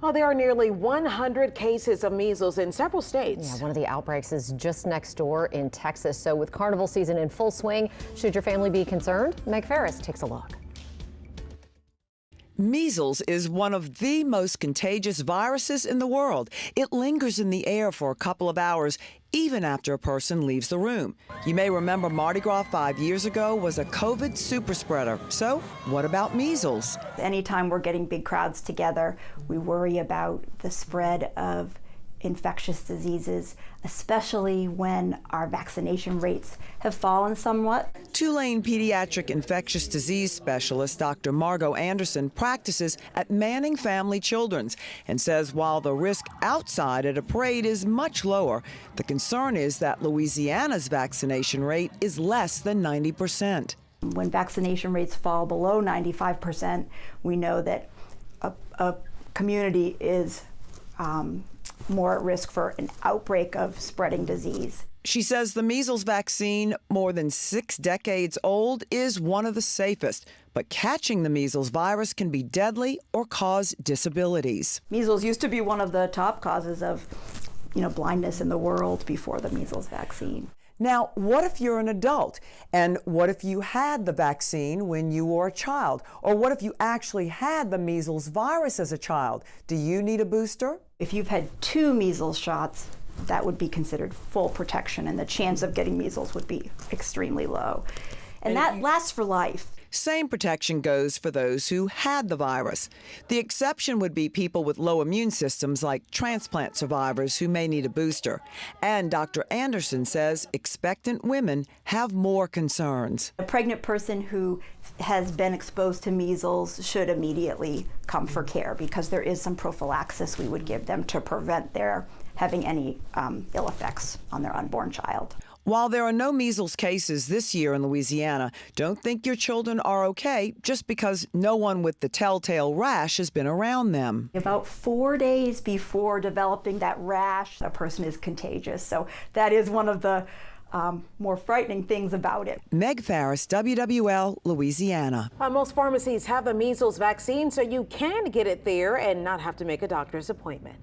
Well, there are nearly 100 cases of measles in several states. Yeah, one of the outbreaks is just next door in Texas. So with carnival season in full swing, should your family be concerned? Meg Ferris takes a look. Measles is one of the most contagious viruses in the world. It lingers in the air for a couple of hours, even after a person leaves the room. You may remember Mardi-Gras 5 years ago was a COVID super spreader. So what about measles? Anytime we're getting big crowds together, we worry about the spread of infectious diseases, especially when our vaccination rates have fallen somewhat. Tulane pediatric infectious disease specialist Dr. Margot Anderson practices at Manning Family Children's and says while the risk outside at a parade is much lower, the concern is that Louisiana's vaccination rate is less than 90%. When vaccination rates fall below 95%, we know that a community is more at risk for an outbreak of spreading disease. She says the measles vaccine, more than 6 decades old, is one of the safest. But catching the measles virus can be deadly or cause disabilities. Measles used to be one of the top causes of, blindness in the world before the measles vaccine. Now, what if you're an adult? And what if you had the vaccine when you were a child? Or what if you actually had the measles virus as a child? Do you need a booster? If you've had 2 measles shots, that would be considered full protection, and the chance of getting measles would be extremely low. And that lasts for life. Same protection goes for those who had the virus. The exception would be people with low immune systems like transplant survivors who may need a booster. And Dr. Anderson says expectant women have more concerns. A pregnant person who has been exposed to measles should immediately come for care because there is some prophylaxis we would give them to prevent their having any ill effects on their unborn child. While there are no measles cases this year in Louisiana, don't think your children are okay just because no one with the telltale rash has been around them. About 4 days before developing that rash, a person is contagious. So that is one of the more frightening things about it. Meg Ferris, WWL, Louisiana. Most pharmacies have the measles vaccine, so you can get it there and not have to make a doctor's appointment.